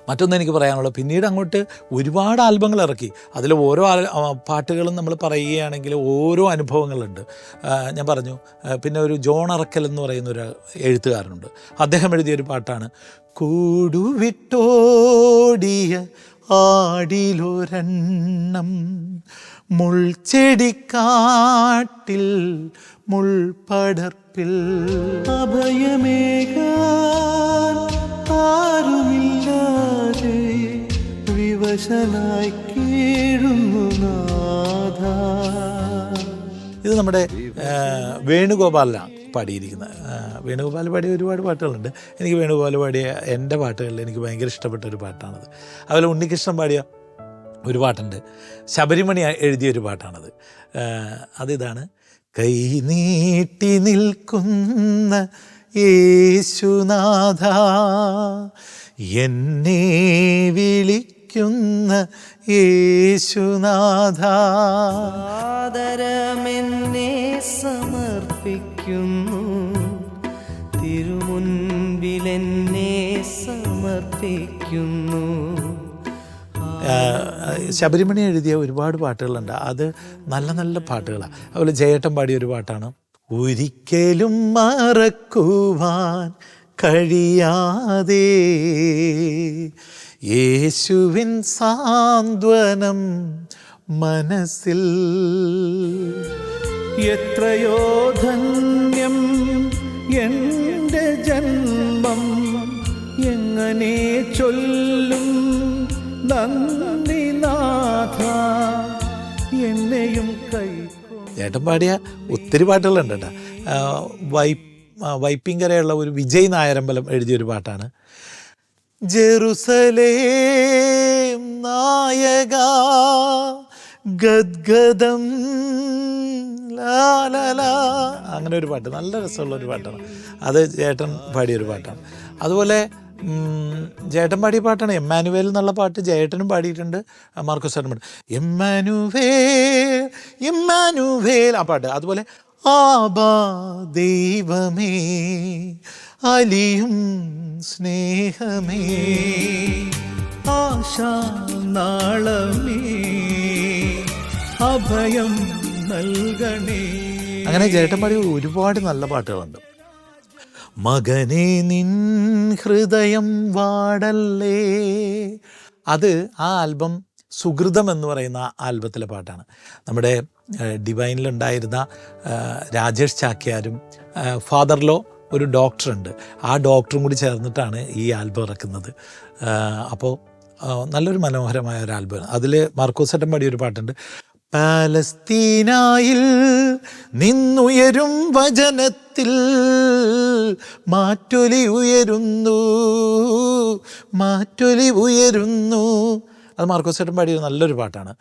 മറ്റൊന്ന് എനിക്ക് പറയാനുള്ളത്, പിന്നീട് അങ്ങോട്ട് ഒരുപാട് ആൽബങ്ങൾ ഇറക്കി. അതിൽ ഓരോ പാട്ടുകളും നമ്മൾ പറയുകയാണെങ്കിൽ ഓരോ അനുഭവങ്ങളുണ്ട്. ഞാൻ പറഞ്ഞു, പിന്നെ ഒരു ജോൺ അറക്കൽ എന്ന് പറയുന്ന ഒരു എഴുത്തുകാരനുണ്ട്. അദ്ദേഹം എഴുതിയൊരു പാട്ടാണ് കൂടുവിട്ടോടിയ ആടിലൊരെണ്ണം മുൾച്ചെടിക്കാട്ടിൽ മുൾപടർപ്പിൽ അഭയമേകാൻ ആരുമില്ലാതെ വിവശനായി കീഴുന്നു നാഥ. ഇത് നമ്മുടെ വേണുഗോപാലിനാണ് പാടിയിരിക്കുന്നത്. വേണുഗോപാൽ പാടിയ ഒരുപാട് പാട്ടുകളുണ്ട്. എനിക്ക് വേണുഗോപാൽ പാടിയ എൻ്റെ പാട്ടുകളിൽ എനിക്ക് ഭയങ്കര ഇഷ്ടപ്പെട്ട ഒരു പാട്ടാണത്. അതുപോലെ ഉണ്ണികൃഷ്ണൻ പാടിയ ഒരു പാട്ടുണ്ട്, ശബരിമണി എഴുതിയൊരു പാട്ടാണത്. അതിതാണ്, കൈ നീട്ടി നിൽക്കുന്ന യേശുനാഥ എന്നെ വിളിക്കുന്ന യേശുനാഥ ആദരമെന്നെ സമർപ്പിക്കുന്നു, തിരുമുൻപിലെന്നെ സമർപ്പിക്കുന്നു. ശബരിമണി എഴുതിയ ഒരുപാട് പാട്ടുകളുണ്ട്. അത് നല്ല നല്ല പാട്ടുകളാണ്. അതുപോലെ ജയേട്ടൻ പാടിയ ഒരു പാട്ടാണ്, ഒരിക്കലും മറക്കുവാൻ കഴിയാതെ യേശുവിൻ സാന്ത്വനം മനസ്സിൽ. എത്രയോ ധന്യം എൻ്റെ ജന്മം, എങ്ങനെ ചൊല്ലും നന്ദിനാഥ എന്നെയും കൈ. ചേട്ടൻ പാടിയ ഒത്തിരി പാട്ടുകളുണ്ട് കേട്ടോ. വൈപ്പിങ്കരയുള്ള ഒരു വിജയ് നായരമ്പലം എഴുതിയൊരു പാട്ടാണ്, ജെറുസലേം നായക ഗദ്ഗദം ലാലല, അങ്ങനെ ഒരു പാട്ട്, നല്ല രസമുള്ളൊരു പാട്ടാണ്. അത് ചേട്ടൻ പാടിയൊരു പാട്ടാണ്. അതുപോലെ ജേട്ടൻ പാടിയ പാട്ടാണ് എമ്മാനുവേൽ എന്നുള്ള പാട്ട് ജയേട്ടനും പാടിയിട്ടുണ്ട്, മാർക്കോസ് ചേട്ടൻ പാട്ട് എമ്മാനുവേൽ എമ്മാനുവേൽ ആ പാട്ട്. അതുപോലെ ആബാ ദൈവമേ അലിയും സ്നേഹമേ ആശാനാളമേ അഭയം നൽകണേ. അങ്ങനെ ജേട്ടൻ പാടിയ ഒരുപാട് നല്ല പാട്ടുകളുണ്ട്. മകനെ നിൻ ഹൃദയം വാടല്ലേ, അത് ആ ആൽബം സുഹൃതം എന്ന് പറയുന്ന ആൽബത്തിലെ പാട്ടാണ്. നമ്മുടെ ഡിവൈനിലുണ്ടായിരുന്ന രാജേഷ് ചാക്യാരും ഫാദർലോ ഒരു ഡോക്ടറുണ്ട്, ആ ഡോക്ടറും കൂടി ചേർന്നിട്ടാണ് ഈ ആൽബം ഇറക്കുന്നത്. അപ്പോൾ നല്ലൊരു മനോഹരമായ ഒരു ആൽബം. അതിൽ മാർക്കോസ് ചേട്ടൻ പാടിയൊരു പാട്ടുണ്ട്, പാലസ്തീനായിൽ നിന്നുയരും വചനത്തിൽ മാറ്റൊലി ഉയരുന്നു മാറ്റൊലി ഉയരുന്നു. അത് മാർക്കോസ് ചേട്ടൻ പാടിയ നല്ലൊരു പാട്ടാണ്.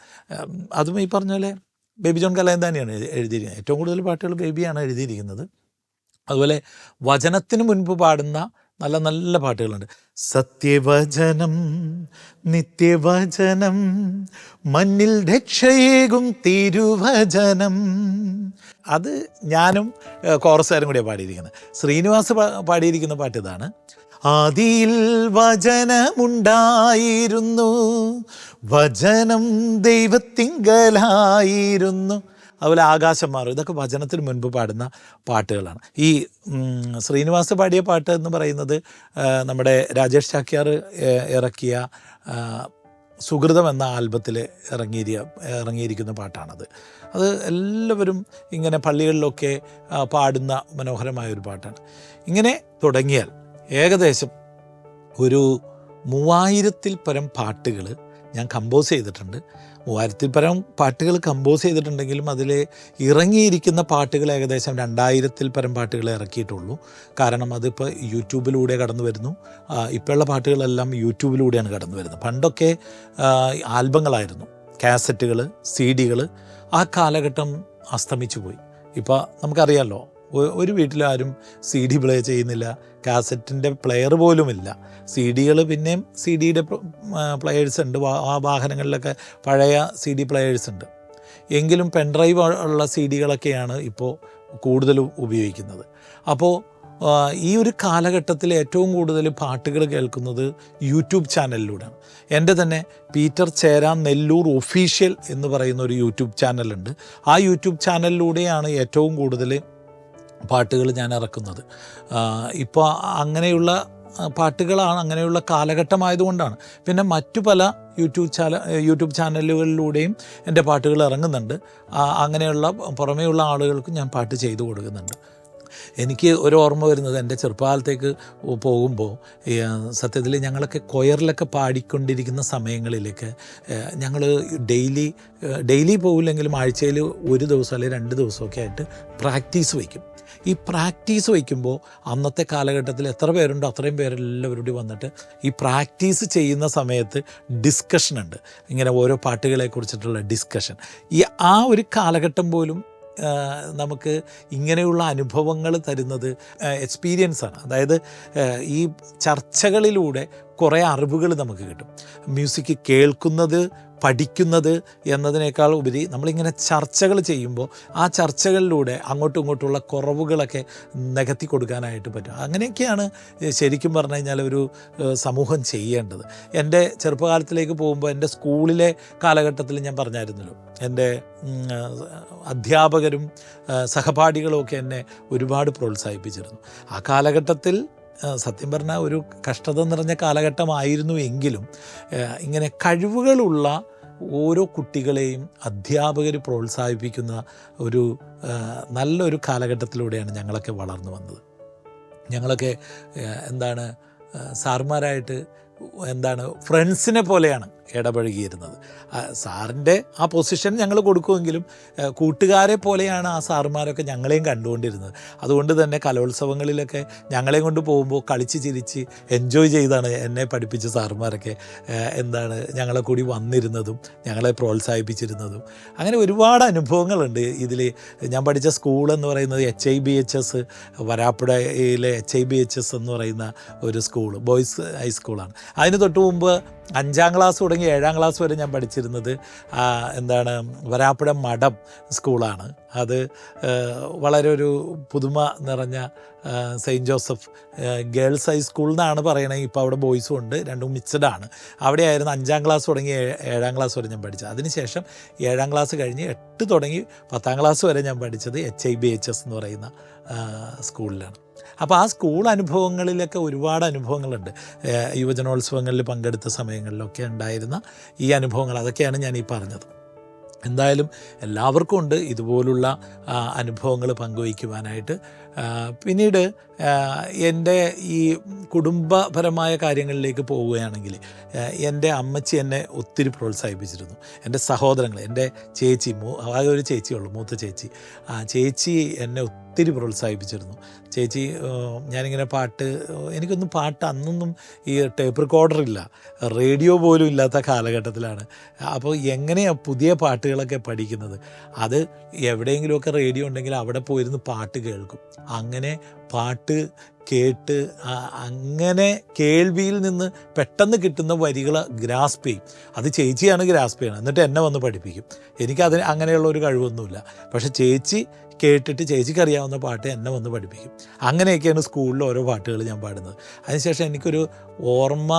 അതും ഈ പറഞ്ഞ പോലെ ബേബി ജോൺ കലയൻ തന്നെയാണ് എഴുതിയിരിക്കുന്നത്. ഏറ്റവും കൂടുതൽ പാട്ടുകൾ ബേബിയാണ് എഴുതിയിരിക്കുന്നത്. അതുപോലെ വചനത്തിന് മുൻപ് പാടുന്ന നല്ല നല്ല പാട്ടുകളുണ്ട്. സത്യവചനം നിത്യവചനം മണ്ണിൽ രക്ഷയേകും തിരുവചനം, അത് ഞാനും കോറസുകാരും കൂടിയാണ് പാടിയിരിക്കുന്നത്. ശ്രീനിവാസ് പാടിയിരിക്കുന്ന പാട്ട് ഇതാണ്, ആദിയിൽ വചനമുണ്ടായിരുന്നു വചനം ദൈവത്തിങ്കലായിരുന്നു. അതുപോലെ ആകാശം മാറും, ഇതൊക്കെ വചനത്തിന് മുൻപ് പാടുന്ന പാട്ടുകളാണ്. ഈ ശ്രീനിവാസ് പാടിയ പാട്ട് എന്ന് പറയുന്നത് നമ്മുടെ രാജേഷ് ചാക്യാർ ഇറക്കിയ സുഹൃതം എന്ന ആൽബത്തിൽ ഇറങ്ങിയിരിക്കുന്ന പാട്ടാണത്. അത് എല്ലാവരും ഇങ്ങനെ പള്ളികളിലൊക്കെ പാടുന്ന മനോഹരമായൊരു പാട്ടാണ്. ഇങ്ങനെ തുടങ്ങിയാൽ ഏകദേശം ഒരു 3000-ൽ പരം പാട്ടുകൾ ഞാൻ കമ്പോസ് ചെയ്തിട്ടുണ്ട്. 3000-ൽ പരം പാട്ടുകൾ കമ്പോസ് ചെയ്തിട്ടുണ്ടെങ്കിലും അതിൽ ഇറങ്ങിയിരിക്കുന്ന പാട്ടുകൾ ഏകദേശം 2000-ൽ പരം പാട്ടുകൾ ഇറക്കിയിട്ടുള്ളൂ. കാരണം അതിപ്പോൾ യൂട്യൂബിലൂടെ കടന്നു വരുന്നു. ഇപ്പോഴുള്ള പാട്ടുകളെല്ലാം യൂട്യൂബിലൂടെയാണ് കടന്നു വരുന്നത്. പണ്ടൊക്കെ ആൽബങ്ങളായിരുന്നു, കാസറ്റുകൾ, CD-കൾ. ആ കാലഘട്ടം അസ്തമിച്ചു പോയി. ഇപ്പോൾ നമുക്കറിയാമല്ലോ, ഒരു വീട്ടിലാരും CD പ്ലേ ചെയ്യുന്നില്ല, കാസറ്റിൻ്റെ പ്ലെയർ പോലുമില്ല. CD-കൾ പിന്നെയും CD-യുടെ പ്ലെയേഴ്സ് ഉണ്ട്, ആ വാഹനങ്ങളിലൊക്കെ പഴയ CD പ്ലെയേഴ്സ് ഉണ്ട്. എങ്കിലും പെൻഡ്രൈവ് ഉള്ള CD-കളൊക്കെയാണ് ഇപ്പോൾ കൂടുതലും ഉപയോഗിക്കുന്നത്. അപ്പോൾ ഈ ഒരു കാലഘട്ടത്തിൽ ഏറ്റവും കൂടുതൽ പാട്ടുകൾ കേൾക്കുന്നത് യൂട്യൂബ് ചാനലിലൂടെയാണ്. എൻ്റെ തന്നെ പീറ്റർ ചേരാൻ നെല്ലൂർ ഒഫീഷ്യൽ എന്ന് പറയുന്ന ഒരു യൂട്യൂബ് ചാനലുണ്ട്. ആ യൂട്യൂബ് ചാനലിലൂടെയാണ് ഏറ്റവും കൂടുതൽ പാട്ടുകൾ ഞാൻ ഇറക്കുന്നത്. ഇപ്പോൾ അങ്ങനെയുള്ള പാട്ടുകളാണ്, അങ്ങനെയുള്ള കാലഘട്ടമായതുകൊണ്ടാണ്. പിന്നെ മറ്റു പല യൂട്യൂബ് ചാനലുകളിലൂടെയും എൻ്റെ പാട്ടുകൾ ഇറങ്ങുന്നുണ്ട്. അങ്ങനെയുള്ള പുറമേയുള്ള ആളുകൾക്കും ഞാൻ പാട്ട് ചെയ്തു കൊടുക്കുന്നുണ്ട്. എനിക്ക് ഒരു ഓർമ്മ വരുന്നത്, എൻ്റെ ചെറുപ്പകാലത്തേക്ക് പോകുമ്പോൾ സത്യത്തിൽ ഞങ്ങളൊക്കെ കൊയറിലൊക്കെ പാടിക്കൊണ്ടിരിക്കുന്ന സമയങ്ങളിലേക്ക് ഞങ്ങൾ ഡെയിലി പോകില്ലെങ്കിലും ആഴ്ചയിൽ ഒരു ദിവസം അല്ലെങ്കിൽ 2 ദിവസമൊക്കെ ആയിട്ട് പ്രാക്ടീസ് വയ്ക്കും. ഈ പ്രാക്ടീസ് വയ്ക്കുമ്പോൾ അന്നത്തെ കാലഘട്ടത്തിൽ എത്ര പേരുണ്ടോ അത്രയും പേരെല്ലാവരോടും വന്നിട്ട് ഈ പ്രാക്ടീസ് ചെയ്യുന്ന സമയത്ത് ഡിസ്കഷനുണ്ട്. ഇങ്ങനെ ഓരോ പാട്ടുകളെ കുറിച്ചിട്ടുള്ള ഡിസ്കഷൻ. ആ ഒരു കാലഘട്ടം പോലും നമുക്ക് ഇങ്ങനെയുള്ള അനുഭവങ്ങൾ തരുന്നത് എക്സ്പീരിയൻസാണ്. അതായത് ഈ ചർച്ചകളിലൂടെ കുറേ അറിവുകൾ നമുക്ക് കിട്ടും. മ്യൂസിക് കേൾക്കുന്നത്, പഠിക്കുന്നത് എന്നതിനേക്കാൾ ഉപരി നമ്മളിങ്ങനെ ചർച്ചകൾ ചെയ്യുമ്പോൾ ആ ചർച്ചകളിലൂടെ അങ്ങോട്ടും ഇങ്ങോട്ടുള്ള കുറവുകളൊക്കെ നികത്തി കൊടുക്കാനായിട്ട് പറ്റും. അങ്ങനെയൊക്കെയാണ് ശരിക്കും പറഞ്ഞു കഴിഞ്ഞാൽ ഒരു സമൂഹം ചെയ്യേണ്ടത്. എൻ്റെ ചെറുപ്പകാലത്തിലേക്ക് പോകുമ്പോൾ എൻ്റെ സ്കൂളിലെ കാലഘട്ടത്തിൽ ഞാൻ പറഞ്ഞായിരുന്നല്ലോ, എൻ്റെ അധ്യാപകരും സഹപാഠികളും ഒക്കെ എന്നെ ഒരുപാട് പ്രോത്സാഹിപ്പിച്ചിരുന്നു. ആ കാലഘട്ടത്തിൽ സത്യം പറഞ്ഞാൽ ഒരു കഷ്ടത നിറഞ്ഞ കാലഘട്ടമായിരുന്നു എങ്കിലും ഇങ്ങനെ കഴിവുകളുള്ള ഓരോ കുട്ടികളെയും അധ്യാപകർ പ്രോത്സാഹിപ്പിക്കുന്ന ഒരു നല്ലൊരു കാലഘട്ടത്തിലൂടെയാണ് ഞങ്ങളൊക്കെ വളർന്നു വന്നത്. ഞങ്ങളൊക്കെ സാറുമാരായിട്ട് ഫ്രണ്ട്സിനെ പോലെയാണ് ഇടപഴകിയിരുന്നത്. സാറിൻ്റെ ആ പൊസിഷൻ ഞങ്ങൾ കൊടുക്കുമെങ്കിലും കൂട്ടുകാരെ പോലെയാണ് ആ സാറുമാരൊക്കെ ഞങ്ങളെയും കണ്ടുകൊണ്ടിരുന്നത്. അതുകൊണ്ട് തന്നെ കലോത്സവങ്ങളിലൊക്കെ ഞങ്ങളെയും കൊണ്ട് പോകുമ്പോൾ കളിച്ച് ചിരിച്ച് എൻജോയ് ചെയ്താണ് എന്നെ പഠിപ്പിച്ച സാറുമാരൊക്കെ ഞങ്ങളെ കൂടി വന്നിരുന്നതും ഞങ്ങളെ പ്രോത്സാഹിപ്പിച്ചിരുന്നതും. അങ്ങനെ ഒരുപാട് അനുഭവങ്ങളുണ്ട് ഇതിൽ. ഞാൻ പഠിച്ച സ്കൂളെന്ന് പറയുന്നത് HIBHS, വരാപ്പുഴയിലെ HIBHS എന്ന് പറയുന്ന ഒരു സ്കൂൾ, ബോയ്സ് ഹൈസ്കൂളാണ്. അതിന് തൊട്ട് മുമ്പ് 5ാം ക്ലാസ് തുടങ്ങി 7ാം ക്ലാസ് വരെ ഞാൻ പഠിച്ചിരുന്നത് വരാപ്പുഴ മഠം സ്കൂളാണ്. അത് വളരെ ഒരു പുതുമ നിറഞ്ഞ സെയിൻറ്റ് ജോസഫ് ഗേൾസ് ഹൈസ്കൂൾ എന്നാണ് പറയണത്. ഇപ്പോൾ അവിടെ ബോയ്സും ഉണ്ട്, രണ്ടും മിക്സഡാണ്. അവിടെയായിരുന്നു 5ാം ക്ലാസ് തുടങ്ങി 7ാം ക്ലാസ് വരെ ഞാൻ പഠിച്ചത്. അതിനുശേഷം 7ാം ക്ലാസ് കഴിഞ്ഞ് 8 തുടങ്ങി 10ാം ക്ലാസ് വരെ ഞാൻ പഠിച്ചത് HIBHS എന്ന് പറയുന്ന സ്കൂളിലാണ്. അപ്പോൾ ആ സ്കൂൾ അനുഭവങ്ങളിലൊക്കെ ഒരുപാട് അനുഭവങ്ങളുണ്ട്. യുവജനോത്സവങ്ങളിൽ പങ്കെടുത്ത സമയങ്ങളിലൊക്കെ ഉണ്ടായിരുന്ന ഈ അനുഭവങ്ങൾ, അതൊക്കെയാണ് ഞാൻ ഈ പറഞ്ഞത്. എന്തായാലും എല്ലാവർക്കും ഉണ്ട് ഇതുപോലുള്ള അനുഭവങ്ങൾ പങ്കുവയ്ക്കുവാനായിട്ട്. പിന്നീട് എൻ്റെ ഈ കുടുംബപരമായ കാര്യങ്ങളിലേക്ക് പോവുകയാണെങ്കിൽ എൻ്റെ അമ്മച്ചി എന്നെ ഒത്തിരി പ്രോത്സാഹിപ്പിച്ചിരുന്നു. എൻ്റെ സഹോദരങ്ങൾ, എൻ്റെ ചേച്ചി, ആകെ ഒരു ചേച്ചിയുള്ളൂ, മൂത്ത ചേച്ചി. ചേച്ചി എന്നെ ഒത്തിരി പ്രോത്സാഹിപ്പിച്ചിരുന്നു. ചേച്ചി ഞാനിങ്ങനെ എനിക്കൊന്നും പാട്ട് അന്നൊന്നും ഈ ടേപ്പ് റെക്കോർഡറില്ല, റേഡിയോ പോലും ഇല്ലാത്ത കാലഘട്ടത്തിലാണ്. അപ്പോൾ എങ്ങനെയാണ് പുതിയ പാട്ടുകളൊക്കെ പഠിക്കുന്നത്? അത് എവിടെയെങ്കിലുമൊക്കെ റേഡിയോ ഉണ്ടെങ്കിൽ അവിടെ പോയിരുന്ന് പാട്ട് കേൾക്കും. അങ്ങനെ പാട്ട് കേട്ട് അങ്ങനെ കേൾവിയിൽ നിന്ന് പെട്ടെന്ന് കിട്ടുന്ന വരികൾ ഗ്രാസ്പ് ചെയ്യും. അത് ചേച്ചിയാണ് ഗ്രാസ്പ് ചെയ്യണം, എന്നിട്ട് എന്നെ വന്ന് പഠിപ്പിക്കും. എനിക്കതിന് അങ്ങനെയുള്ള ഒരു കഴിവൊന്നുമില്ല. പക്ഷേ ചേച്ചി കേട്ടിട്ട് ചേച്ചിക്ക് അറിയാവുന്ന പാട്ട് എന്നെ വന്ന് പഠിപ്പിക്കും. അങ്ങനെയൊക്കെയാണ് സ്കൂളിൽ ഓരോ പാട്ടുകൾ ഞാൻ പാടുന്നത്. അതിനുശേഷം എനിക്കൊരു ഓർമ്മ,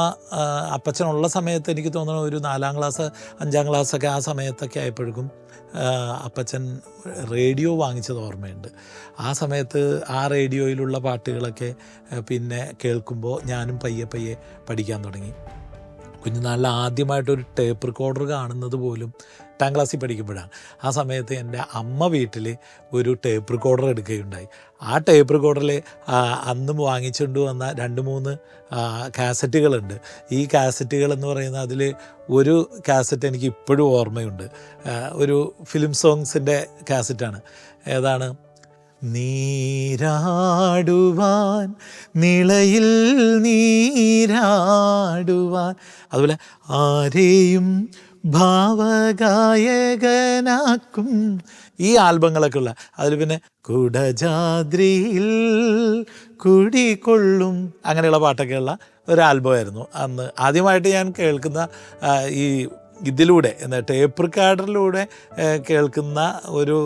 അപ്പച്ചനുള്ള സമയത്ത് എനിക്ക് തോന്നുന്നു ഒരു 4ാം ക്ലാസ് 5ാം ക്ലാസ്സൊക്കെ ആ സമയത്തൊക്കെ ആയപ്പോഴേക്കും അപ്പച്ചൻ റേഡിയോ വാങ്ങിച്ചത് ഓർമ്മയുണ്ട്. ആ സമയത്ത് ആ റേഡിയോയിലുള്ള പാട്ടുകളൊക്കെ പിന്നെ കേൾക്കുമ്പോൾ ഞാനും പയ്യെ പഠിക്കാൻ തുടങ്ങി. കുഞ്ഞുനാളിൽ ആദ്യമായിട്ടൊരു ടേപ്പ് റെക്കോർഡർ കാണുന്നത് പോലും 8ാം ക്ലാസ്സിൽ പഠിക്കുമ്പോഴാണ്. ആ സമയത്ത് എൻ്റെ അമ്മ വീട്ടിൽ ഒരു ടേപ്പ് റെക്കോർഡർ എടുക്കുകയുണ്ടായി. ആ ടേപ്പ് റെക്കോർഡറിൽ അന്ന് വാങ്ങിച്ചുകൊണ്ട് വന്ന 2-3 കാസറ്റുകളുണ്ട്. ഈ കാസറ്റുകളെന്ന് പറയുന്നത്, അതിൽ ഒരു കാസറ്റ് എനിക്ക് ഇപ്പോഴും ഓർമ്മയുണ്ട്. ഒരു ഫിലിം സോങ്സിൻ്റെ കാസറ്റാണ്. ഏതാണ്? നീരാടുവാൻ നിളയിൽ നീരാടുവാൻ, അതുപോലെ ആരെയും ഭാവഗായകനാക്കും, ഈ ആൽബങ്ങളൊക്കെ ഉള്ള. അതിൽ പിന്നെ കുടജാദ്രിയിൽ കുടികൊള്ളും, അങ്ങനെയുള്ള പാട്ടൊക്കെയുള്ള ഒരു ആൽബമായിരുന്നു അന്ന് ആദ്യമായിട്ട് ഞാൻ കേൾക്കുന്ന. ഇതിലൂടെ ടേപ്പ് റെക്കോർഡറിലൂടെ കേൾക്കുന്ന ഒരു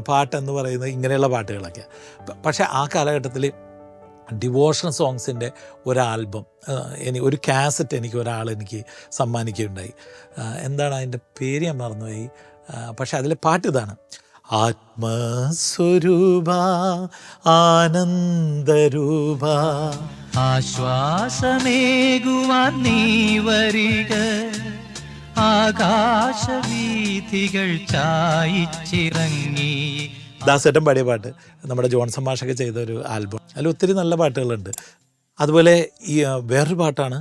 പാട്ടെന്ന് പറയുന്നത് ഇങ്ങനെയുള്ള പാട്ടുകളൊക്കെയാണ്. പക്ഷേ ആ കാലഘട്ടത്തിൽ ഡിവോഷണൽ സോങ്സിൻ്റെ ഒരാൽബം ഒരു കാസറ്റ് എനിക്ക് സമ്മാനിക്കുകയുണ്ടായി. എന്താണ് അതിൻ്റെ പേര് ഞാൻ മറന്നുപോയി. പക്ഷെ അതിലെ പാട്ട് ഇതാണ്: ആത്മസ്വരൂപ ആനന്ദരൂപ ആശ്വാസമേകുവാൻ നീ വരിക, ആകാശവീഥികൾ ചായിച്ചിറങ്ങി. ദാസേട്ടൻ പാടിയ പാട്ട് നമ്മുടെ ജോൺസൺ മാഷൊക്കെ ചെയ്ത ഒരു ആൽബം. അതിൽ ഒത്തിരി നല്ല പാട്ടുകളുണ്ട്. അതുപോലെ ഈ വേറൊരു പാട്ടാണ്: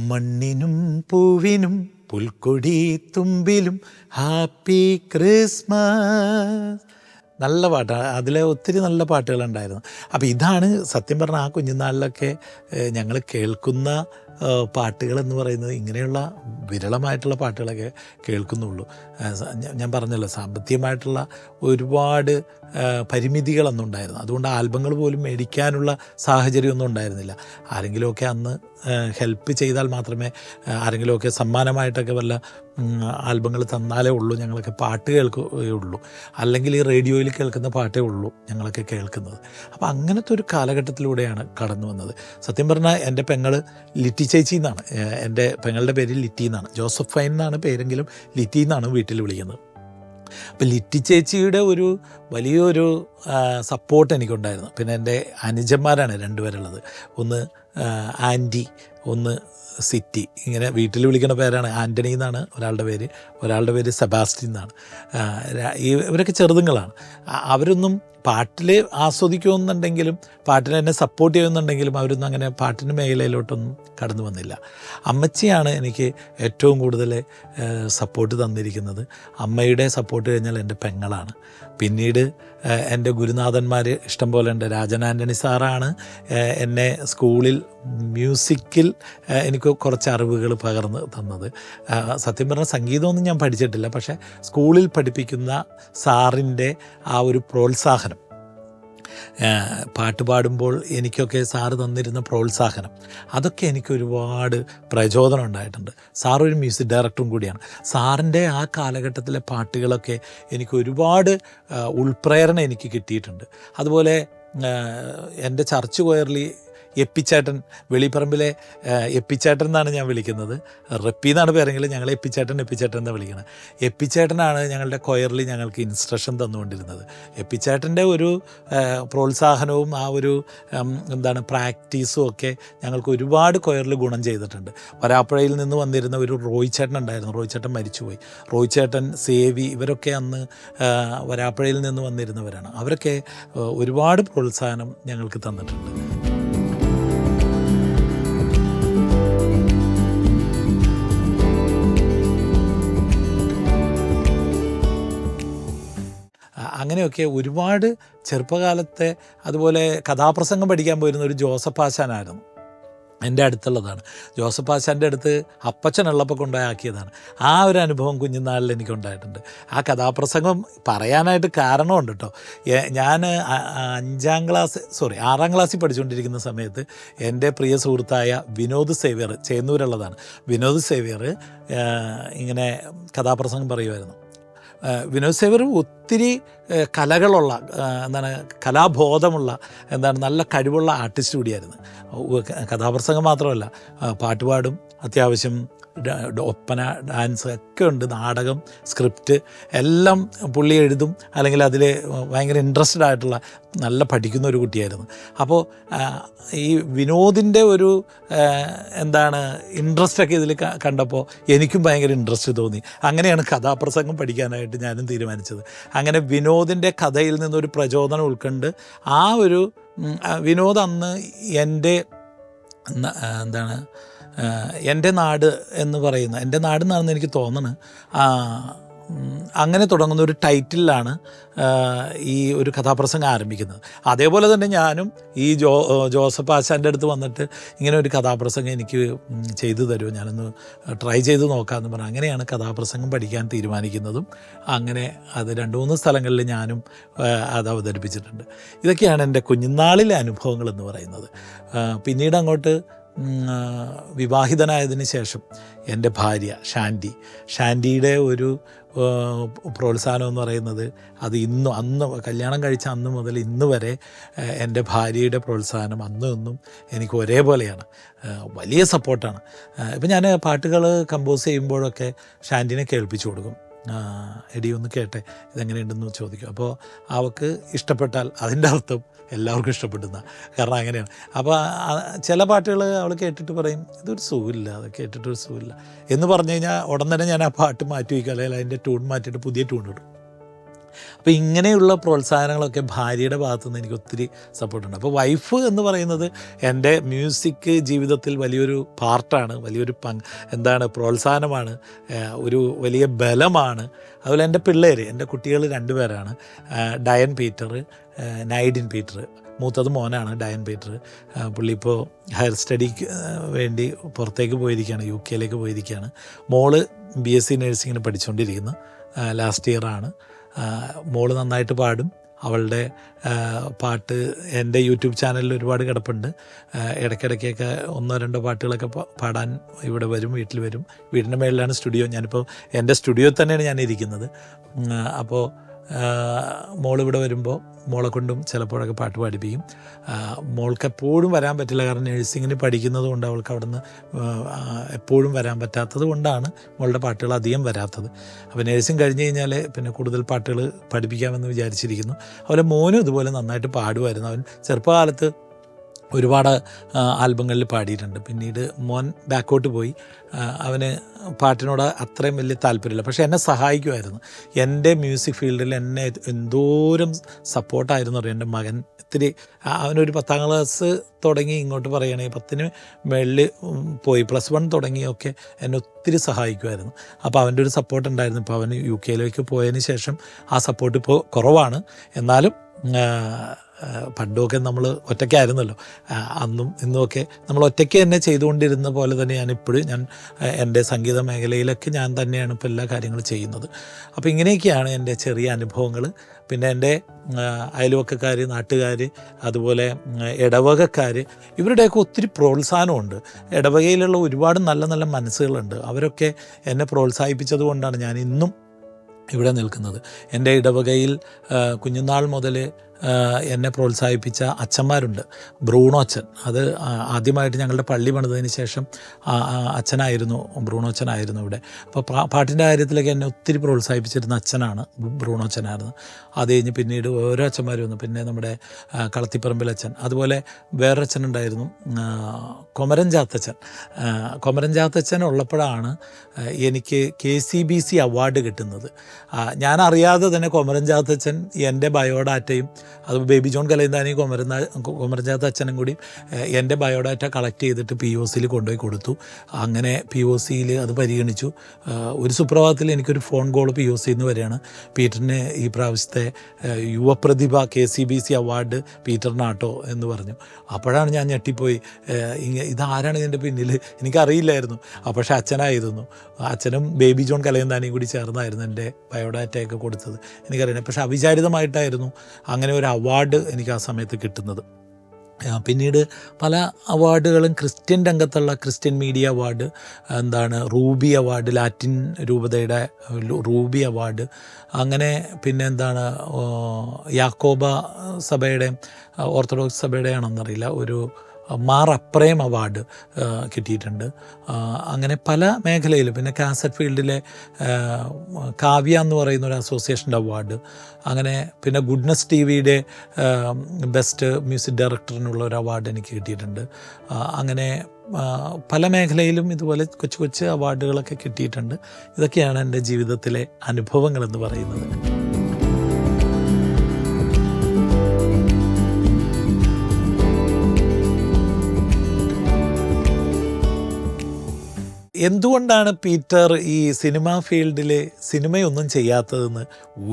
മണ്ണിനും പൂവിനും പുൽക്കൊടി തുമ്പിലും ഹാപ്പി ക്രിസ്മസ്. നല്ല പാട്ടാണ്. അതിലെ ഒത്തിരി നല്ല പാട്ടുകളുണ്ടായിരുന്നു. അപ്പോൾ ഇതാണ് സത്യം പറഞ്ഞാൽ ആ കുഞ്ഞുനാളിലൊക്കെ ഞങ്ങൾ കേൾക്കുന്ന പാട്ടുകളെന്ന് പറയുന്നത്. ഇങ്ങനെയുള്ള വിരളമായിട്ടുള്ള പാട്ടുകളൊക്കെ കേൾക്കുന്നുള്ളൂ. ഞാൻ പറഞ്ഞല്ലോ, സാമ്പത്തികമായിട്ടുള്ള ഒരുപാട് പരിമിതികളൊന്നും ഉണ്ടായിരുന്നു. അതുകൊണ്ട് ആൽബങ്ങൾ പോലും മേടിക്കാനുള്ള സാഹചര്യമൊന്നും ഉണ്ടായിരുന്നില്ല. ആരെങ്കിലുമൊക്കെ അന്ന് ഹെൽപ്പ് ചെയ്താൽ മാത്രമേ, ആരെങ്കിലുമൊക്കെ സമ്മാനമായിട്ടൊക്കെ വല്ല ആൽബങ്ങൾ തന്നാലേ ഉള്ളൂ ഞങ്ങളൊക്കെ പാട്ട് കേൾക്കുകയുള്ളൂ. അല്ലെങ്കിൽ ഈ റേഡിയോയിൽ കേൾക്കുന്ന പാട്ടേ ഉള്ളൂ ഞങ്ങളൊക്കെ കേൾക്കുന്നത്. അപ്പോൾ അങ്ങനത്തെ ഒരു കാലഘട്ടത്തിലൂടെയാണ് കടന്നു വന്നത്. സത്യം പറഞ്ഞാൽ എൻ്റെ പെങ്ങൾ ലിറ്റി ചേച്ചി എന്നാണ്. എൻ്റെ പെങ്ങളുടെ പേര് ലിറ്റി എന്നാണ്. ജോസഫ് ഫൈൻ എന്നാണ് പേരെങ്കിലും ലിറ്റി എന്നാണ് വീട്ടിൽ വിളിക്കുന്നത്. അപ്പം ലിറ്റി ചേച്ചിയുടെ ഒരു വലിയൊരു സപ്പോർട്ട് എനിക്കുണ്ടായിരുന്നു. പിന്നെ എൻ്റെ അനുജന്മാരാണ് രണ്ടുപേരുള്ളത്. ഒന്ന് ആൻറ്റി, ഒന്ന് സിറ്റി. ഇങ്ങനെ വീട്ടിൽ വിളിക്കുന്ന പേരാണ്. ആൻ്റണി എന്നാണ് ഒരാളുടെ പേര് സെബാസ്റ്റ്യൻ എന്നാണ്. ഇവരൊക്കെ ചെറുതുങ്ങളാണ്. അവരൊന്നും പാട്ടിൽ ആസ്വദിക്കുമെന്നുണ്ടെങ്കിലും, പാട്ടിനെ എന്നെ സപ്പോർട്ട് ചെയ്യുന്നുണ്ടെങ്കിലും, അവരൊന്നും അങ്ങനെ പാട്ടിൻ്റെ മേഖലയിലോട്ടൊന്നും കടന്നു വന്നില്ല. അമ്മച്ചിയാണ് എനിക്ക് ഏറ്റവും കൂടുതൽ സപ്പോർട്ട് തന്നിരിക്കുന്നത്. അമ്മയുടെ സപ്പോർട്ട് കഴിഞ്ഞാൽ എൻ്റെ പെങ്ങളാണ്. പിന്നീട് എൻ്റെ ഗുരുനാഥന്മാർ ഇഷ്ടംപോലെ ഉണ്ട്. രാജൻ ആൻ്റണി സാറാണ് എന്നെ സ്കൂളിൽ മ്യൂസിക്കിൽ എനിക്ക് കുറച്ച് അറിവുകൾ പകർന്ന് തന്നത്. സത്യം പറഞ്ഞാൽ സംഗീതമൊന്നും ഞാൻ പഠിച്ചിട്ടില്ല. പക്ഷേ സ്കൂളിൽ പഠിപ്പിക്കുന്ന സാറിൻ്റെ ആ ഒരു പ്രോത്സാഹനം, പാട്ട് പാടുമ്പോൾ എനിക്കൊക്കെ സാറ് തന്നിരുന്ന പ്രോത്സാഹനം, അതൊക്കെ എനിക്ക് ഒരുപാട് പ്രചോദനം ഉണ്ടായിട്ടുണ്ട്. സാറൊരു മ്യൂസിക് ഡയറക്ടറും കൂടിയാണ്. സാറിൻ്റെ ആ കാലഘട്ടത്തിലെ പാട്ടുകളൊക്കെ എനിക്ക് ഒരുപാട് ഉൾപ്രേരണ എനിക്ക് കിട്ടിയിട്ടുണ്ട്. അതുപോലെ എൻ്റെ ചർച്ച് കൊയറിൽ എപ്പിച്ചേട്ടൻ, വെളിപ്പറമ്പിലെ എപ്പിച്ചേട്ടൻ എന്നാണ് ഞാൻ വിളിക്കുന്നത്. റെപ്പി എന്നാണ് പേരെങ്കിലും ഞങ്ങൾ എപ്പിച്ചേട്ടൻ എന്നാണ് വിളിക്കുന്നത്. എപ്പിച്ചേട്ടനാണ് ഞങ്ങളുടെ കൊയറിൽ ഞങ്ങൾക്ക് ഇൻസ്ട്രക്ഷൻ തന്നുകൊണ്ടിരുന്നത്. എപ്പിച്ചേട്ടൻ്റെ ഒരു പ്രോത്സാഹനവും ആ ഒരു പ്രാക്ടീസും ഒക്കെ ഞങ്ങൾക്ക് ഒരുപാട് കൊയറിൽ ഗുണം ചെയ്തിട്ടുണ്ട്. വരാപ്പുഴയിൽ നിന്ന് വന്നിരുന്ന ഒരു റോയിച്ചേട്ടൻ ഉണ്ടായിരുന്നു. റോയിച്ചേട്ടൻ മരിച്ചുപോയി. റോയിച്ചേട്ടൻ, സേവി, ഇവരൊക്കെ അന്ന് വരാപ്പുഴയിൽ നിന്ന് വന്നിരുന്നവരാണ്. അവരൊക്കെ ഒരുപാട് പ്രോത്സാഹനം ഞങ്ങൾക്ക് തന്നിട്ടുണ്ട്. അങ്ങനെയൊക്കെ ഒരുപാട് ചെറുപ്പകാലത്തെ, അതുപോലെ കഥാപ്രസംഗം പഠിക്കാൻ പോയിരുന്ന ഒരു ജോസഫ് ആശാനായിരുന്നു എൻ്റെ അടുത്തുള്ളതാണ്. ജോസഫ് ആശാൻ്റെ അടുത്ത് അപ്പച്ചനുള്ളപ്പോൾ കൊണ്ടുപോയാക്കിയതാണ്. ആ ഒരു അനുഭവം കുഞ്ഞുനാളിൽ എനിക്കുണ്ടായിട്ടുണ്ട്. ആ കഥാപ്രസംഗം പറയാനായിട്ട് കാരണമുണ്ട് കേട്ടോ. ഞാൻ 6ാം ക്ലാസ്സിൽ പഠിച്ചുകൊണ്ടിരിക്കുന്ന സമയത്ത് എൻ്റെ പ്രിയ സുഹൃത്തായ വിനോദ് സേവ്യർ, ചേന്നൂരുള്ളതാണ്, വിനോദ് സേവ്യർ ഇങ്ങനെ കഥാപ്രസംഗം പറയുമായിരുന്നു. വിനോദ് സേവ്യർ ഒത്തിരി കലകളുള്ള, കലാബോധമുള്ള, നല്ല കഴിവുള്ള ആർട്ടിസ്റ്റ് കൂടിയായിരുന്നു. കഥാപ്രസംഗം മാത്രമല്ല, പാട്ടുപാടും, അത്യാവശ്യം ഒപ്പന, ഡാൻസ് ഒക്കെ ഉണ്ട്. നാടകം, സ്ക്രിപ്റ്റ് എല്ലാം പുള്ളി എഴുതും. അല്ലെങ്കിൽ അതിൽ ഭയങ്കര ഇൻട്രസ്റ്റഡ് ആയിട്ടുള്ള, നല്ല പഠിക്കുന്ന ഒരു കുട്ടിയായിരുന്നു. അപ്പോൾ ഈ വിനോദിൻ്റെ ഒരു ഇൻട്രസ്റ്റൊക്കെ ഇതിൽ കണ്ടപ്പോൾ എനിക്കും ഭയങ്കര ഇൻട്രസ്റ്റ് തോന്നി. അങ്ങനെയാണ് കഥാപ്രസംഗം പഠിക്കാനായിട്ട് ഞാനും തീരുമാനിച്ചത്. അങ്ങനെ വിനോദിൻ്റെ കഥയിൽ നിന്നൊരു പ്രചോദനം ഉൾക്കൊണ്ട് ആ ഒരു വിനോദ് അന്ന് എൻ്റെ നാട് എന്ന് പറയുന്ന, എൻ്റെ നാടെന്നാണെന്ന് എനിക്ക് തോന്നുന്നു, അങ്ങനെ തുടങ്ങുന്ന ഒരു ടൈറ്റിലാണ് ഈ ഒരു കഥാപ്രസംഗം ആരംഭിക്കുന്നത്. അതേപോലെ തന്നെ ഞാനും ഈ ജോസഫ് ആശാൻ്റെ അടുത്ത് വന്നിട്ട് ഇങ്ങനെ ഒരു കഥാപ്രസംഗം എനിക്ക് ചെയ്തു തരുമോ, ഞാനൊന്ന് ട്രൈ ചെയ്ത് നോക്കാമെന്ന് പറഞ്ഞു. അങ്ങനെയാണ് കഥാപ്രസംഗം പഠിക്കാൻ തീരുമാനിക്കുന്നതും. അങ്ങനെ അത് 2-3 സ്ഥലങ്ങളിൽ ഞാനും അത് അവതരിപ്പിച്ചിട്ടുണ്ട്. ഇതൊക്കെയാണ് എൻ്റെ കുഞ്ഞുനാളിലെ അനുഭവങ്ങളെന്ന് പറയുന്നത്. പിന്നീട് അങ്ങോട്ട് വിവാഹിതനായതിന് ശേഷം എൻ്റെ ഭാര്യ ഷാൻഡിയുടെ ഒരു പ്രോത്സാഹനം എന്ന് പറയുന്നത് അത് അന്ന് കല്യാണം കഴിച്ച അന്ന് മുതൽ ഇന്ന് വരെ എൻ്റെ ഭാര്യയുടെ പ്രോത്സാഹനം അന്നും ഇന്നും എനിക്ക് ഒരേപോലെയാണ്. വലിയ സപ്പോർട്ടാണ്. ഇപ്പം ഞാൻ പാട്ടുകൾ കമ്പോസ് ചെയ്യുമ്പോഴൊക്കെ ഷാൻറ്റിനെ കേൾപ്പിച്ചു കൊടുക്കും. എടി ഒന്ന് കേട്ടെ, ഇതെങ്ങനെയുണ്ടെന്ന് ചോദിക്കും. അപ്പോൾ അവൾക്ക് ഇഷ്ടപ്പെട്ടാൽ അതിൻ്റെ അർത്ഥം എല്ലാവർക്കും ഇഷ്ടപ്പെടുന്ന, കാരണം അങ്ങനെയാണ്. അപ്പോൾ ചില പാട്ടുകൾ അവൾ കേട്ടിട്ട് പറയും ഇതൊരു സുഖമില്ല, അത് കേട്ടിട്ടൊരു സുഖമില്ല എന്ന് പറഞ്ഞു കഴിഞ്ഞാൽ ഉടൻ തന്നെ ഞാൻ ആ പാട്ട് മാറ്റി വയ്ക്കും, അല്ലെങ്കിൽ അതിൻ്റെ ട്യൂൺ മാറ്റിയിട്ട് പുതിയ ട്യൂൺ ഇടും. അപ്പോൾ ഇങ്ങനെയുള്ള പ്രോത്സാഹനങ്ങളൊക്കെ ഭാര്യയുടെ ഭാഗത്തു നിന്ന് എനിക്ക് ഒത്തിരി സപ്പോർട്ടുണ്ട്. അപ്പോൾ വൈഫ് എന്ന് പറയുന്നത് എൻ്റെ മ്യൂസിക് ജീവിതത്തിൽ വലിയൊരു പാർട്ടാണ്, വലിയൊരു പ്രോത്സാഹനമാണ്, ഒരു വലിയ ബലമാണ്. അതുപോലെ എൻ്റെ പിള്ളേർ, എൻ്റെ കുട്ടികൾ 2 പേരാണ്, ഡയൻ പീറ്റർ, നൈഡിൻ പീറ്റർ. മൂത്തത് മോനാണ്, ഡയൻ പീറ്റർ. പുള്ളി ഇപ്പോൾ ഹയർ സ്റ്റഡിക്ക് വേണ്ടി പുറത്തേക്ക് പോയിരിക്കുകയാണ്, UK പോയിരിക്കുകയാണ്. മോള് BSc നഴ്സിങ്ങിന് പഠിച്ചുകൊണ്ടിരിക്കുന്നു, ലാസ്റ്റ് ഇയറാണ്. മോള് നന്നായിട്ട് പാടും. അവളുടെ പാട്ട് എൻ്റെ യൂട്യൂബ് ചാനലിൽ ഒരുപാട് കിടപ്പുണ്ട്. ഇടയ്ക്കിടയ്ക്കൊക്കെ 1-2 പാട്ടുകളൊക്കെ പാടാൻ ഇവിടെ വരും, വീട്ടിൽ വരും. വീടിൻ്റെ മേളിലാണ് സ്റ്റുഡിയോ. ഞാനിപ്പോൾ എൻ്റെ സ്റ്റുഡിയോയിൽ തന്നെയാണ് ഞാൻ ഇരിക്കുന്നത്. അപ്പോൾ മോളിവിടെ വരുമ്പോൾ മോളെ കൊണ്ടും ചിലപ്പോഴൊക്കെ പാട്ട് പാടിപ്പിക്കും. മോൾക്ക് എപ്പോഴും വരാൻ പറ്റില്ല, കാരണം നഴ്സിങ്ങിന് പഠിക്കുന്നത് കൊണ്ട് അവൾക്ക് അവിടെ നിന്ന് എപ്പോഴും വരാൻ പറ്റാത്തത് കൊണ്ടാണ് മോളുടെ പാട്ടുകൾ അധികം വരാത്തത്. അപ്പോൾ നഴ്സിംഗ് കഴിഞ്ഞ് കഴിഞ്ഞാൽ പിന്നെ കൂടുതൽ പാട്ടുകൾ പഠിപ്പിക്കാമെന്ന് വിചാരിച്ചിരിക്കുന്നു. അതുപോലെ മോനും ഇതുപോലെ നന്നായിട്ട് പാടുമായിരുന്നു. അവൻ ചെറുപ്പകാലത്ത് ഒരുപാട് ആൽബങ്ങളിൽ പാടിയിട്ടുണ്ട്. പിന്നീട് മോൻ ബാക്കോട്ട് പോയി, അവന് പാട്ടിനോട് അത്രയും വലിയ താല്പര്യമില്ല. പക്ഷേ എന്നെ സഹായിക്കുമായിരുന്നു. എൻ്റെ മ്യൂസിക് ഫീൽഡിൽ എന്നെ എന്തോരം സപ്പോർട്ടായിരുന്നു അറിയാം എൻ്റെ മകൻ. ഇത്തിരി അവനൊരു 10ാം ക്ലാസ് തുടങ്ങി ഇങ്ങോട്ട് പറയുകയാണെങ്കിൽ 10ന് മേളിൽ പോയി, +1 തുടങ്ങിയൊക്കെ എന്നെ ഒത്തിരി സഹായിക്കുമായിരുന്നു. അപ്പോൾ അവൻ്റെ ഒരു സപ്പോർട്ട് ഉണ്ടായിരുന്നു. ഇപ്പോൾ അവന് UK പോയതിന് ശേഷം ആ സപ്പോർട്ട് ഇപ്പോൾ കുറവാണ്. എന്നാലും പണ്ടുമൊക്കെ നമ്മൾ ഒറ്റയ്ക്കായിരുന്നല്ലോ, അന്നും ഇന്നുമൊക്കെ നമ്മൾ ഒറ്റയ്ക്ക് തന്നെ ചെയ്തുകൊണ്ടിരുന്ന പോലെ തന്നെ ഞാൻ എൻ്റെ സംഗീത മേഖലയിലൊക്കെ ഞാൻ തന്നെയാണ് ഇപ്പോൾ എല്ലാ കാര്യങ്ങളും ചെയ്യുന്നത്. അപ്പോൾ ഇങ്ങനെയൊക്കെയാണ് എൻ്റെ ചെറിയ അനുഭവങ്ങൾ. പിന്നെ എൻ്റെ അയൽവക്കക്കാർ, നാട്ടുകാർ, അതുപോലെ ഇടവകക്കാർ, ഇവരുടെയൊക്കെ ഒത്തിരി പ്രോത്സാഹനമുണ്ട്. ഇടവകയിലുള്ള ഒരുപാട് നല്ല നല്ല മനസ്സുകളുണ്ട്. അവരൊക്കെ എന്നെ പ്രോത്സാഹിപ്പിച്ചത് കൊണ്ടാണ് ഞാൻ ഇന്നും ഇവിടെ നിൽക്കുന്നത്. എൻ്റെ ഇടവകയിൽ കുഞ്ഞുനാൾ മുതൽ എന്നെ പ്രോത്സാഹിപ്പിച്ച അച്ഛന്മാരുണ്ട്. ബ്രൂണോ അച്ഛൻ, അത് ആദ്യമായിട്ട് ഞങ്ങളുടെ പള്ളി പണിതതിന് ശേഷം അച്ഛനായിരുന്നു, ബ്രൂണോ അച്ഛനായിരുന്നു ഇവിടെ. അപ്പോൾ പാട്ടിൻ്റെ കാര്യത്തിലൊക്കെ എന്നെ ഒത്തിരി പ്രോത്സാഹിപ്പിച്ചിരുന്ന അച്ഛനാണ്, ബ്രൂണോ അച്ഛനായിരുന്നു. അത് കഴിഞ്ഞ് പിന്നീട് ഓരോ അച്ഛന്മാർ വന്നു. പിന്നെ നമ്മുടെ കളത്തിപ്പറമ്പിൽ അച്ഛൻ, അതുപോലെ വേറൊരു അച്ഛനുണ്ടായിരുന്നു, കൊമരൻ ചാത്തച്ഛൻ. കൊമരൻ ചാത്തച്ഛൻ ഉള്ളപ്പോഴാണ് എനിക്ക് KCBC അവാർഡ് കിട്ടുന്നത്. ഞാൻ അറിയാതെ തന്നെ കൊമരൻ ചാത്തച്ഛൻ എൻ്റെ ബയോഡാറ്റയും, അത് ബേബി ജോൺ കലൈന്താനി കൊമരൻ ചാത്തച്ഛനും കൂടി എൻ്റെ ബയോഡാറ്റ കളക്ട് ചെയ്തിട്ട് POCയിൽ കൊണ്ടുപോയി കൊടുത്തു. അങ്ങനെ POCയിൽ അത് പരിഗണിച്ചു. ഒരു സുപ്രഭാതത്തിൽ എനിക്കൊരു ഫോൺ കോൾ POCയിൽ നിന്ന് വരികയാണ്, പീറ്ററിന് ഈ പ്രാവശ്യത്തെ യുവപ്രതിഭ KCBC അവാർഡ് പീറ്ററിനാട്ടോ എന്ന് പറഞ്ഞു. അപ്പോഴാണ് ഞാൻ ഞെട്ടിപ്പോയി. ഇതാരാണ് ഇതിൻ്റെ പിന്നിൽ, എനിക്കറിയില്ലായിരുന്നു. പക്ഷേ അച്ഛനായിരുന്നു. അച്ഛനും ബേബി ജോൺ കലൈന്താനിയും കൂടി ചേർന്നായിരുന്നു എൻ്റെ ബയോഡാറ്റയൊക്കെ കൊടുത്തത്. എനിക്കറിയണം. പക്ഷേ അവിചാരിതമായിട്ടായിരുന്നു അങ്ങനെ ഒരു അവാർഡ് എനിക്ക് ആ സമയത്ത് കിട്ടുന്നത്. പിന്നീട് പല അവാർഡുകളും ക്രിസ്ത്യൻ രംഗത്തുള്ള Christian media award, Ruby award, Latin രൂപതയുടെ റൂബി അവാർഡ്, അങ്ങനെ പിന്നെ യാക്കോബ സഭയുടെ, ഓർത്തഡോക്സ് സഭയുടെ ആണെന്നറിയില്ല, ഒരു മാർ അപ്രേം അവാർഡ് കിട്ടിയിട്ടുണ്ട്. അങ്ങനെ പല മേഖലയിലും. പിന്നെ കാസറ്റ് ഫീൽഡിലെ കാവ്യ എന്ന് പറയുന്ന ഒരു അസോസിയേഷൻ്റെ അവാർഡ്, അങ്ങനെ പിന്നെ ഗുഡ്നസ് TVയുടെ ബെസ്റ്റ് മ്യൂസിക് ഡയറക്ടറിനുള്ള ഒരു അവാർഡ് എനിക്ക് കിട്ടിയിട്ടുണ്ട്. അങ്ങനെ പല മേഖലയിലും ഇതുപോലെ കൊച്ചു കൊച്ചു അവാർഡുകളൊക്കെ കിട്ടിയിട്ടുണ്ട്. ഇതൊക്കെയാണ് എൻ്റെ ജീവിതത്തിലെ അനുഭവങ്ങളെന്ന് പറയുന്നത്. എന്തുകൊണ്ടാണ് പീറ്റർ ഈ സിനിമാ ഫീൽഡിൽ സിനിമയൊന്നും ചെയ്യാത്തതെന്ന്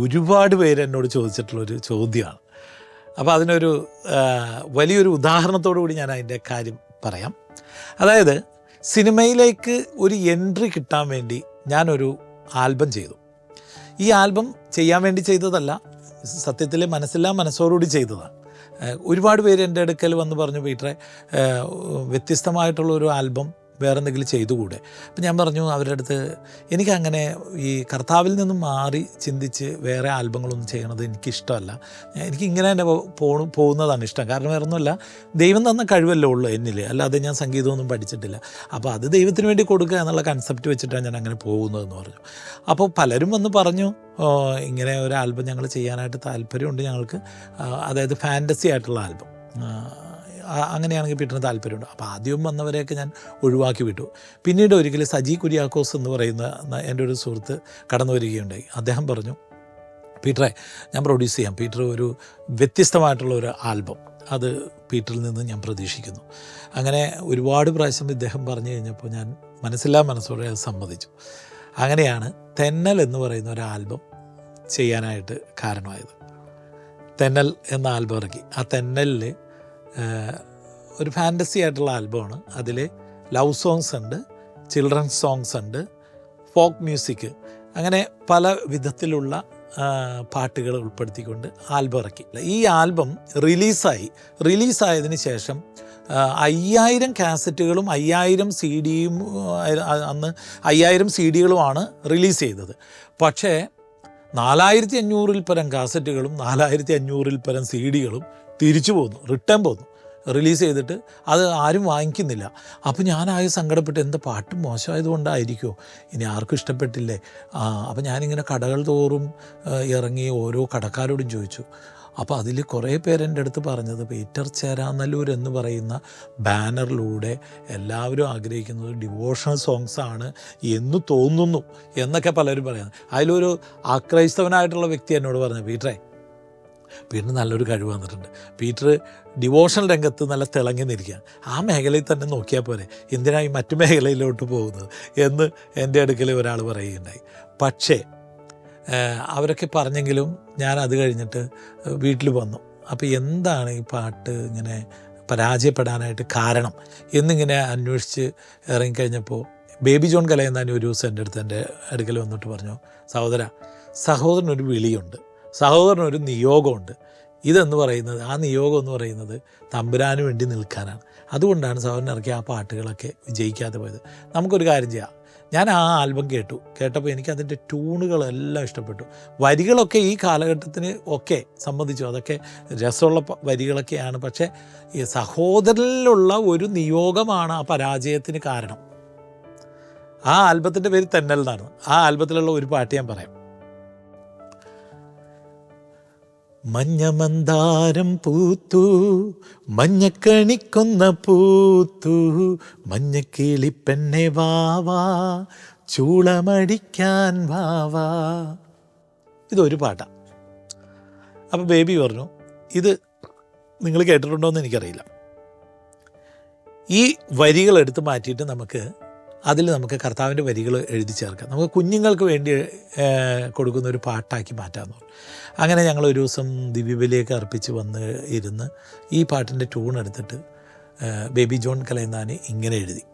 ഒരുപാട് പേര് എന്നോട് ചോദിച്ചിട്ടുള്ളൊരു ചോദ്യമാണ്. അപ്പോൾ അതിനൊരു വലിയൊരു ഉദാഹരണത്തോടു കൂടി ഞാൻ അതിൻ്റെ കാര്യം പറയാം. അതായത് സിനിമയിലേക്ക് ഒരു എൻട്രി കിട്ടാൻ വേണ്ടി ഞാനൊരു ആൽബം ചെയ്തു. ഈ ആൽബം ചെയ്യാൻ വേണ്ടി ചെയ്തതല്ല, സത്യത്തിൽ മനസ്സോടുകൂടി ചെയ്തതാണ്. ഒരുപാട് പേര് എൻ്റെ അടുക്കൽ വന്ന് പറഞ്ഞു, പീറ്ററെ വ്യത്യസ്തമായിട്ടുള്ളൊരു ആൽബം വേറെ എന്തെങ്കിലും ചെയ്തുകൂടെ? അപ്പം ഞാൻ പറഞ്ഞു അവരുടെ അടുത്ത്, എനിക്കങ്ങനെ ഈ കർത്താവിൽ നിന്നും മാറി ചിന്തിച്ച് വേറെ ആൽബങ്ങളൊന്നും ചെയ്യണത് എനിക്കിഷ്ടമല്ല. എനിക്കിങ്ങനെ തന്നെ പോകുന്നതാണ് ഇഷ്ടം. കാരണം വേറെ ഒന്നുമല്ല, ദൈവം തന്ന കഴിവല്ലേ ഉള്ളൂ എന്നിൽ, അല്ലാതെ ഞാൻ സംഗീതമൊന്നും പഠിച്ചിട്ടില്ല. അപ്പോൾ അത് ദൈവത്തിന് വേണ്ടി കൊടുക്കുക എന്നുള്ള കൺസെപ്റ്റ് വെച്ചിട്ടാണ് ഞാൻ അങ്ങനെ പോകുന്നതെന്ന് പറഞ്ഞു. അപ്പോൾ പലരും വന്ന് പറഞ്ഞു, ഇങ്ങനെ ഒരു ആൽബം ഞങ്ങൾ ചെയ്യാനായിട്ട് താല്പര്യമുണ്ട് ഞങ്ങൾക്ക്, അതായത് ഫാൻറ്റസി ആയിട്ടുള്ള ആൽബം, അങ്ങനെയാണെങ്കിൽ പീറ്ററിന് താല്പര്യമുണ്ട്. അപ്പോൾ ആദ്യം വന്നവരെയൊക്കെ ഞാൻ ഒഴിവാക്കി വിട്ടു. പിന്നീട് ഒരിക്കൽ സജി കുര്യാക്കോസ് എന്ന് പറയുന്ന എൻ്റെ ഒരു സുഹൃത്ത് കടന്നു വരികയുണ്ടായി. അദ്ദേഹം പറഞ്ഞു, പീറ്ററെ ഞാൻ പ്രൊഡ്യൂസ് ചെയ്യാം, പീറ്റർ ഒരു വ്യത്യസ്തമായിട്ടുള്ള ഒരു ആൽബം അത് പീറ്ററിൽ നിന്ന് ഞാൻ പ്രതീക്ഷിക്കുന്നു. അങ്ങനെ ഒരുപാട് പ്രാവശ്യം ഇദ്ദേഹം പറഞ്ഞു കഴിഞ്ഞപ്പോൾ ഞാൻ മനസ്സില്ലാ മനസ്സോടെ അത് സമ്മതിച്ചു. അങ്ങനെയാണ് തെന്നൽ എന്ന് പറയുന്ന ഒരു ആൽബം ചെയ്യാനായിട്ട് കാരണമായത്. തെന്നൽ എന്ന ആൽബം ഇറക്കി. ആ തെന്നലിൽ ഒരു ഫാൻറ്റസി ആയിട്ടുള്ള ആൽബമാണ്. അതിൽ ലവ് സോങ്സ് ഉണ്ട്, ചിൽഡ്രൻസ് സോങ്സ് ഉണ്ട്, ഫോക്ക് മ്യൂസിക്, അങ്ങനെ പല വിധത്തിലുള്ള പാട്ടുകൾ ഉൾപ്പെടുത്തിക്കൊണ്ട് ആൽബം ഇറക്കി. ഈ ആൽബം റിലീസായതിന് ശേഷം 5000 കാസറ്റുകളും 5000 CD-യും അന്ന് 5000 CD-കളുമാണ് റിലീസ് ചെയ്തത്. പക്ഷേ 4500-ൽ പരം കാസറ്റുകളും 4500-ൽ പരം CD-കളും തിരിച്ചു പോന്നു, റിട്ടേൺ പോന്നു. റിലീസ് ചെയ്തിട്ട് അത് ആരും വാങ്ങിക്കുന്നില്ല. അപ്പോൾ ഞാനാകെ സങ്കടപ്പെട്ട്, എന്താ പാട്ട് മോശമായതുകൊണ്ടായിരിക്കുമോ, ഇനി ആർക്കും ഇഷ്ടപ്പെട്ടില്ലേ? അപ്പോൾ ഞാനിങ്ങനെ കടകൾ തോറും ഇറങ്ങി ഓരോ കടക്കാരോടും ചോദിച്ചു. അപ്പോൾ അതിൽ കുറേ പേരെൻ്റെ അടുത്ത് പറഞ്ഞത്, പീറ്റർ ചേരാനല്ലൂർ എന്ന് പറയുന്ന ബാനറിലൂടെ എല്ലാവരും ആഗ്രഹിക്കുന്നത് ഡിവോഷണൽ സോങ്സാണ് എന്ന് തോന്നുന്നു എന്നൊക്കെ പലരും പറയുന്നത്. അതിലൊരു അക്രൈസ്തവനായിട്ടുള്ള വ്യക്തി എന്നോട് പറഞ്ഞു, പീറ്ററിന് നല്ലൊരു കഴിവ് വന്നിട്ടുണ്ട്, പീറ്റർ ഡിവോഷണൽ രംഗത്ത് നല്ല തിളങ്ങി നിൽക്കുക, ആ മേഖലയിൽ തന്നെ നോക്കിയാൽ പോരെ, എന്തിനായി മറ്റു മേഖലയിലോട്ട് പോകുന്നത് എന്ന് എൻ്റെ അടുക്കൽ ഒരാൾ പറയുകയുണ്ടായി. പക്ഷേ അവരൊക്കെ പറഞ്ഞെങ്കിലും ഞാൻ അത് കഴിഞ്ഞിട്ട് വീട്ടിൽ വന്നു. അപ്പോൾ എന്താണ് ഈ പാട്ട് ഇങ്ങനെ പരാജയപ്പെടാനായിട്ട് കാരണം എന്നിങ്ങനെ അന്വേഷിച്ച് ഇറങ്ങിക്കഴിഞ്ഞപ്പോൾ ബേബി ജോൺ കലയന്താനി ഒരു ദിവസം എൻ്റെ അടുക്കൽ വന്നിട്ട് പറഞ്ഞു, സഹോദരനൊരു വിളിയുണ്ട്, സഹോദരനൊരു നിയോഗമുണ്ട്. ഇതെന്ന് പറയുന്നത്, ആ നിയോഗം എന്ന് പറയുന്നത് തമ്പുരാന് വേണ്ടി നിൽക്കാനാണ്. അതുകൊണ്ടാണ് സഹോദരൻ ഇറക്കിയ ആ പാട്ടുകളൊക്കെ വിജയിക്കാതെ പോയത്. നമുക്കൊരു കാര്യം ചെയ്യാം. ഞാൻ ആ ആൽബം കേട്ടപ്പോൾ എനിക്കതിൻ്റെ ട്യൂണുകളെല്ലാം ഇഷ്ടപ്പെട്ടു. വരികളൊക്കെ ഈ കാലഘട്ടത്തിന് ഒക്കെ സംബന്ധിച്ചു, അതൊക്കെ രസമുള്ള വരികളൊക്കെയാണ്. പക്ഷേ ഈ സഹോദരനിലുള്ള ഒരു നിയോഗമാണ് ആ പരാജയത്തിന് കാരണം. ആ ആൽബത്തിൻ്റെ പേര് തെന്നൽ എന്നാണ്. ആ ആൽബത്തിലുള്ള ഒരു പാട്ട് ഞാൻ പറയാം. മഞ്ഞമന്ദാരം പൂത്തു, മഞ്ഞക്കണിക്കൊന്ന പൂത്തു, മഞ്ഞക്കിളിപ്പെണ്ണെ വാവാ, ചൂളമടിക്കാൻ വാവാ. ഇതൊരു പാട്ടാണ്. അപ്പോൾ ബേബി പറഞ്ഞു, ഇത് നിങ്ങൾ കേട്ടിട്ടുണ്ടോ എന്ന് എനിക്കറിയില്ല. ഈ വരികൾ എടുത്ത് മാറ്റിയിട്ട് നമുക്ക് കർത്താവിൻ്റെ വരികൾ എഴുതി ചേർക്കാം, നമുക്ക് കുഞ്ഞുങ്ങൾക്ക് വേണ്ടി കൊടുക്കുന്ന ഒരു പാട്ടാക്കി മാറ്റാമെന്ന് പറഞ്ഞു. അങ്ങനെ ഞങ്ങൾ ഒരു ദിവസം ദിവ്യബലിയൊക്കെ അർപ്പിച്ച് വന്ന് ഇരുന്ന് ഈ പാട്ടിൻ്റെ ട്യൂൺ എടുത്തിട്ട് ബേബി ജോൺ കലയന്താനി ഇങ്ങനെ എഴുതി,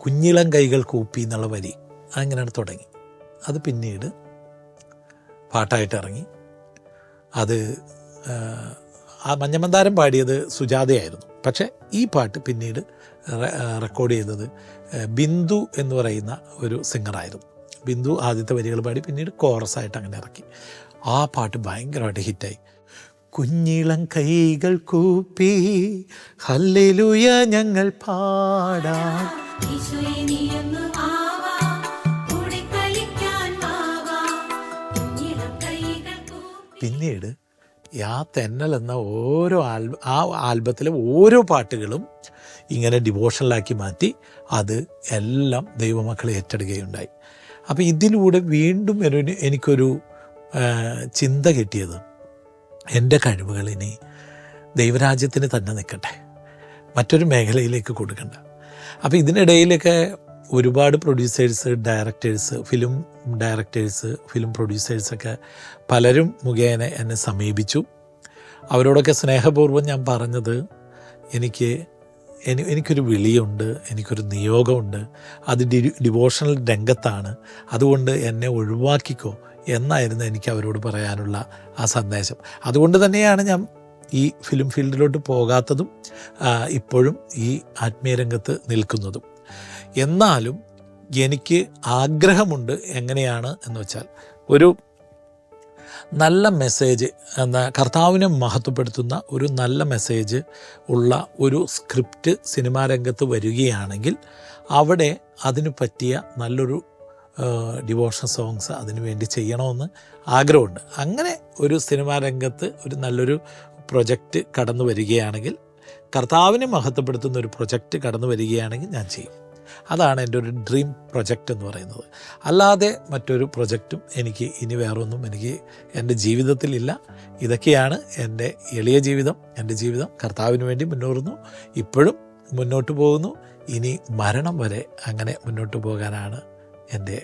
കുഞ്ഞിളം കൈകൾ കൂപ്പി എന്നുള്ള വരി അങ്ങനെയാണ് തുടങ്ങി. അത് പിന്നീട് പാട്ടായിട്ട് ഇറങ്ങി. അത് ആ മഞ്ഞമന്ദാരം പാടിയത് സുജാതയായിരുന്നു. പക്ഷേ ഈ പാട്ട് പിന്നീട് റെക്കോർഡ് ചെയ്തത് ബിന്ദു എന്ന് പറയുന്ന ഒരു സിംഗറായിരുന്നു. ബിന്ദു ആദ്യത്തെ വരികൾ പാടി പിന്നീട് കോറസായിട്ട് അങ്ങനെ ഇറക്കി. ആ പാട്ട് ഭയങ്കരമായിട്ട് ഹിറ്റായി. കുഞ്ഞിളം കൈകൾ കൂപ്പി ഹല്ലേലൂയ ഞങ്ങൾ പാടാം, പിന്നീട് ആ തെന്നൽ എന്ന ഓരോ ആൽബത്തിലെ ഓരോ പാട്ടുകളും ഇങ്ങനെ ഡിവോഷണലാക്കി മാറ്റി അത് എല്ലാം ദൈവമക്കളെ ഏറ്റെടുക്കുകയുണ്ടായി. അപ്പോൾ ഇതിലൂടെ വീണ്ടും എനിക്കൊരു ചിന്ത കിട്ടിയത്, എൻ്റെ കഴിവുകൾ ഇനി ദൈവരാജ്യത്തിന് തന്നെ നിൽക്കട്ടെ, മറ്റൊരു മേഖലയിലേക്ക് കൊടുക്കണ്ട. അപ്പോൾ ഇതിനിടയിലൊക്കെ ഒരുപാട് producers, directors, film directors, film പ്രൊഡ്യൂസേഴ്സൊക്കെ പലരും മുഖേന എന്നെ സമീപിച്ചു. അവരോടൊക്കെ സ്നേഹപൂർവ്വം ഞാൻ പറഞ്ഞത്, എനിക്കൊരു വിളിയുണ്ട്, എനിക്കൊരു നിയോഗമുണ്ട്, അത് ഡിവോഷണൽ രംഗത്താണ്, അതുകൊണ്ട് എന്നെ ഒഴിവാക്കിക്കോ എന്നായിരുന്നു എനിക്ക് അവരോട് പറയാനുള്ള ആ സന്ദേശം. അതുകൊണ്ട് തന്നെയാണ് ഞാൻ ഈ ഫിലിം ഫീൽഡിലോട്ട് പോകാത്തതും ഇപ്പോഴും ഈ ആത്മീയ രംഗത്ത് നിൽക്കുന്നതും. എന്നാലും എനിക്ക് ആഗ്രഹമുണ്ട്. എങ്ങനെയാണ് എന്ന് വെച്ചാൽ, ഒരു നല്ല മെസ്സേജ്, കർത്താവിനെ മഹത്വപ്പെടുത്തുന്ന ഒരു നല്ല മെസ്സേജ് ഉള്ള ഒരു സ്ക്രിപ്റ്റ് സിനിമാ രംഗത്ത് വരികയാണെങ്കിൽ അവിടെ അതിന് പറ്റിയ നല്ലൊരു ഡിവോഷൻ സോങ്സ് അതിനു വേണ്ടി ചെയ്യണമെന്ന് ആഗ്രഹമുണ്ട്. അങ്ങനെ ഒരു സിനിമാ രംഗത്ത് ഒരു നല്ലൊരു പ്രൊജക്റ്റ് കടന്നു വരികയാണെങ്കിൽ, കർത്താവിനെ മഹത്വപ്പെടുത്തുന്ന ഒരു പ്രൊജക്റ്റ് കടന്നു വരികയാണെങ്കിൽ ഞാൻ ചെയ്യും. അതാണ് എൻ്റെ ഒരു ഡ്രീം പ്രൊജക്റ്റ് എന്ന് പറയുന്നത്. അല്ലാതെ മറ്റൊരു പ്രൊജക്റ്റും എനിക്ക് ഇനി വേറൊന്നും എനിക്ക് എൻ്റെ ജീവിതത്തിലില്ല. ഇതൊക്കെയാണ് എൻ്റെ എളിയ ജീവിതം. എൻ്റെ ജീവിതം കർത്താവിന് വേണ്ടി മുന്നേറുന്നു, ഇപ്പോഴും മുന്നോട്ട് പോകുന്നു. ഇനി മരണം വരെ അങ്ങനെ മുന്നോട്ട് പോകാനാണ് എൻ്റെ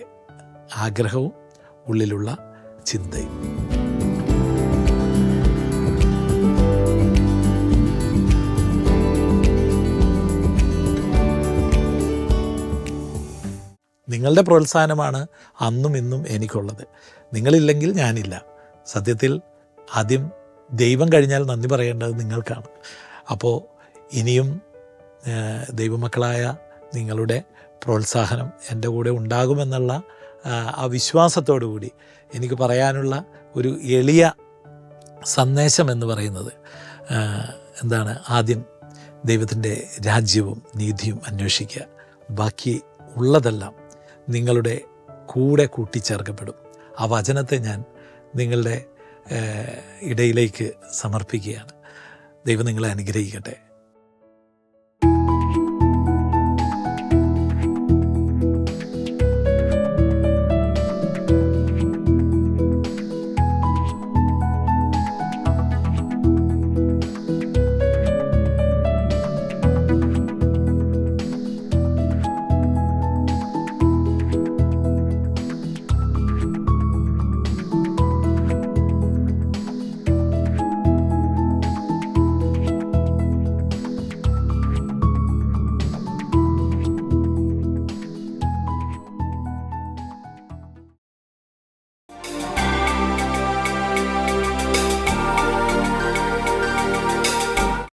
ആഗ്രഹവും ഉള്ളിലുള്ള ചിന്തയും. നിങ്ങളുടെ പ്രോത്സാഹനമാണ് അന്നും ഇന്നും എനിക്കുള്ളത്. നിങ്ങളില്ലെങ്കിൽ ഞാനില്ല. സത്യത്തിൽ ആദ്യം ദൈവം കഴിഞ്ഞാൽ നന്ദി പറയേണ്ടത് നിങ്ങൾക്കാണ്. അപ്പോൾ ഇനിയും ദൈവമക്കളായ നിങ്ങളുടെ പ്രോത്സാഹനം എൻ്റെ കൂടെ ഉണ്ടാകുമെന്നുള്ള ആ വിശ്വാസത്തോടു കൂടി എനിക്ക് പറയാനുള്ള ഒരു എളിയ സന്ദേശം എന്ന് പറയുന്നത് എന്താണ്? ആദ്യം ദൈവത്തിൻ്റെ രാജ്യവും നീതിയും അന്വേഷിക്കുക. ബാക്കി ഉള്ളതെല്ലാം നിങ്ങളുടെ കൂടെ കൂട്ടിച്ചേർക്കപ്പെടും. ആ വചനത്തെ ഞാൻ നിങ്ങളുടെ ഇടയിലേക്ക് സമർപ്പിക്കുകയാണ്. ദൈവം നിങ്ങളെ അനുഗ്രഹിക്കട്ടെ.